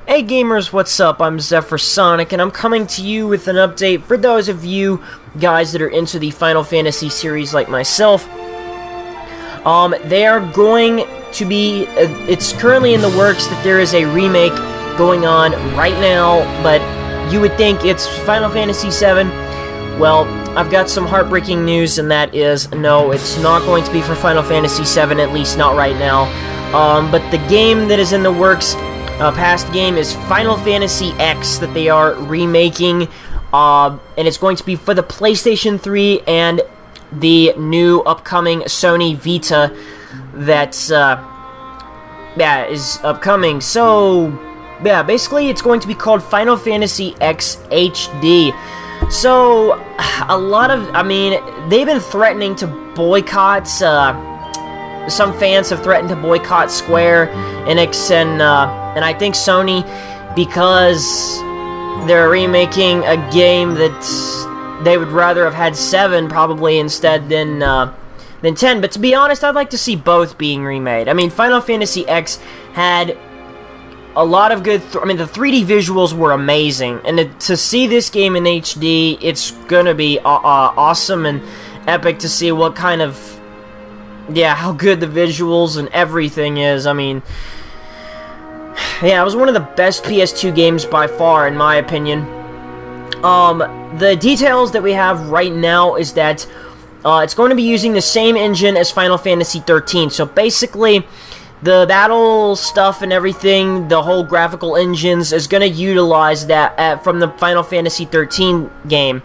Hey gamers, what's up? I'm Zephyr Sonic, and I'm coming to you with an update for those of you guys that are into the Final Fantasy series like myself. They are going to be, it's currently in the works that there is a remake going on right now, but you would think it's Final Fantasy VII. Well, I've got some heartbreaking news, and that is, no, it's not going to be for Final Fantasy VII, at least not right now. But the game that is in the works, past game, is Final Fantasy X that they are remaking, and it's going to be for the PlayStation 3 and the new upcoming Sony Vita that's, is upcoming. So, yeah, basically it's going to be called Final Fantasy X HD. So, a lot of, they've been threatening to boycott, some fans have threatened to boycott Square Enix and I think Sony, because they're remaking a game that they would rather have had 7 probably instead than 10. But to be honest, I'd like to see both being remade. I mean, Final Fantasy X had a lot of good... the 3D visuals were amazing, and to see this game in HD, it's gonna be awesome and epic to see what kind of... yeah, how good the visuals and everything is. I mean... yeah, it was one of the best PS2 games by far, in my opinion. The details that we have right now is that it's going to be using the same engine as Final Fantasy XIII. So basically, the battle stuff and everything, the whole graphical engines, is going to utilize that from the Final Fantasy XIII game.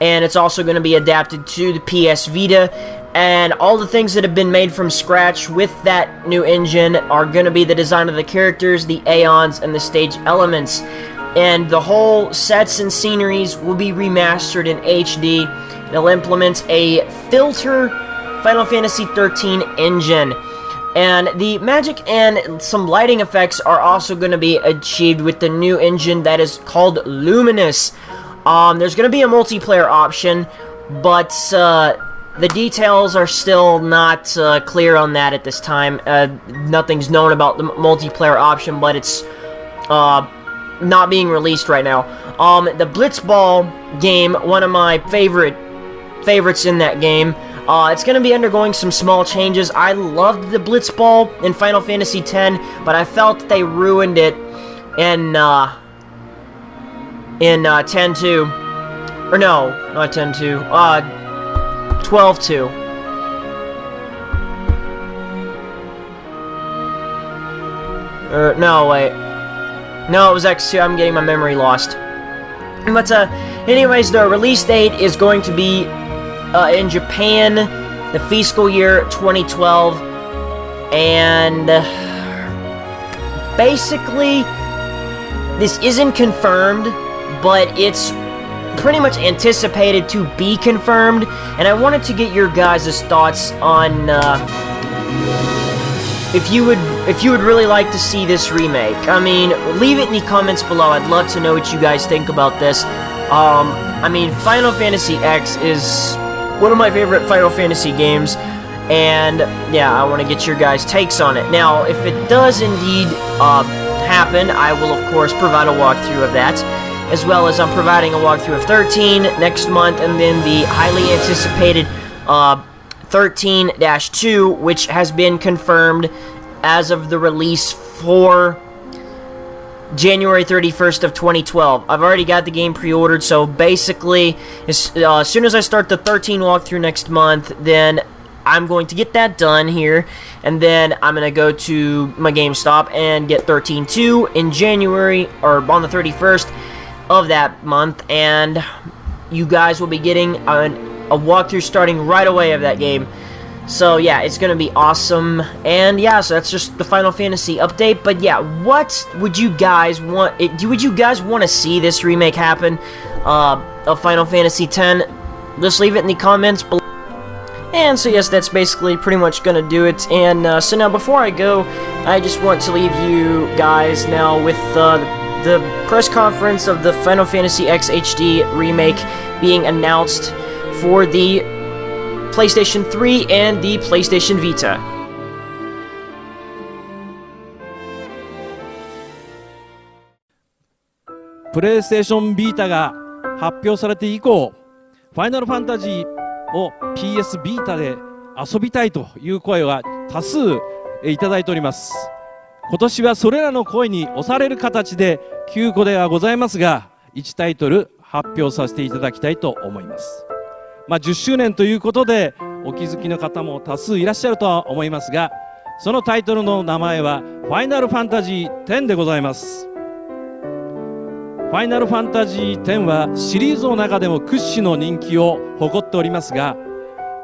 And it's also going to be adapted to the PS Vita. And all the things that have been made from scratch with that new engine are going to be the design of the characters, the Aeons, and the stage elements. And the whole sets and sceneries will be remastered in HD. It'll implement a filter Final Fantasy XIII engine. And the magic and some lighting effects are also going to be achieved with the new engine that is called Luminous. There's going to be a multiplayer option, but the details are still not clear on that at this time. Nothing's known about the multiplayer option, but it's not being released right now. The Blitzball game, one of my favorites in that game, it's going to be undergoing some small changes. I loved the Blitzball in Final Fantasy X, but I felt they ruined it in X-2. Or no, not X-2. XII-2. No, wait. No, it was X2. I'm getting my memory lost. But, anyways, the release date is going to be in Japan, the fiscal year 2012. And basically, this isn't confirmed, but it's pretty much anticipated to be confirmed, and I wanted to get your guys' thoughts on if you would really like to see this remake. I mean, leave it in the comments below. I'd love to know what you guys think about this. Final Fantasy X is one of my favorite Final Fantasy games, and yeah, I want to get your guys' takes on it. Now, if it does indeed happen, I will of course provide a walkthrough of that, as well as I'm providing a walkthrough of 13 next month, and then the highly anticipated XIII-2, which has been confirmed as of the release for January 31st of 2012. I've already got the game pre-ordered, so basically, as soon as I start the 13 walkthrough next month, then I'm going to get that done here, and then I'm going to go to my GameStop and get XIII-2 in January, or on the 31st of that month, and you guys will be getting a walkthrough starting right away of that game. So yeah, it's gonna be awesome. And yeah, so that's just the Final Fantasy update. But yeah, what would you guys want? Would you guys want to see this remake happen of Final Fantasy X? Just leave it in the comments below. And so yes, that's basically pretty much gonna do it. And so now before I go, I just want to leave you guys now with the press conference of the Final Fantasy X HD remake being announced for the PlayStation 3 and the PlayStation Vita. プレイステーションビータが発表されて以降、ファイナルファンタジーを PS ビータで遊びたいという声が多数いただいております。今年はそれらの声に押される形で9個ではございますが、1タイトル発表させていただきたいと思います。10周年ということでお気づきの方も多数いらっしゃるとは思いますが、そのタイトルの名前はファイナルファンタジー10でございます。ファイナルファンタジー10はシリーズの中でも屈指の人気を誇っておりますが、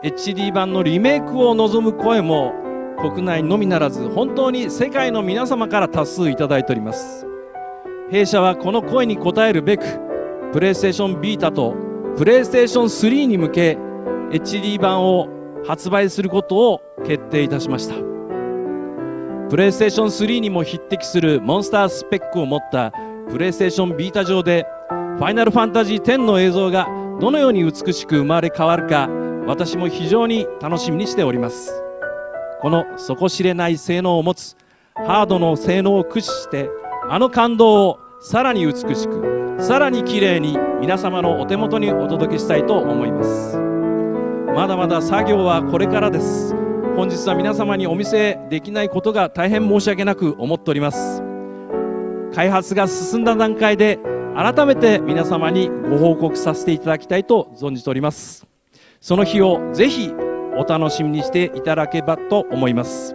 HD 版のリメイクを望む声も国内のみならず本当に世界の皆様から多数いただいております。弊社はこの声に応えるべく、プレイステーションビータとプレイステーション3に向け HD 版を発売することを決定いたしました。プレイステーション3にも匹敵するモンスタースペックを持ったプレイステーションビータ上でファイナルファンタジー10の映像がどのように美しく生まれ変わるか、私も非常に楽しみにしております。この底知れない性能を持つハードの性能を駆使して、あの感動をさらに美しく、さらに綺麗に皆様のお手元にお届けしたいと思います。まだまだ作業はこれからです。本日は皆様にお見せできないことが大変申し訳なく思っております。開発が進んだ段階で改めて皆様にご報告させていただきたいと存じております。その日をぜひお楽しみにしていただければと思います。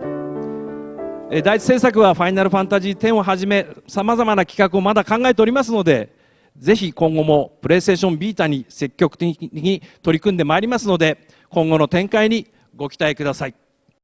第一制作はファイナルファンタジー10をはじめさまざまな企画をまだ考えておりますので、ぜひ今後もプレイステーションビータに積極的に取り組んでまいりますので、今後の展開にご期待ください。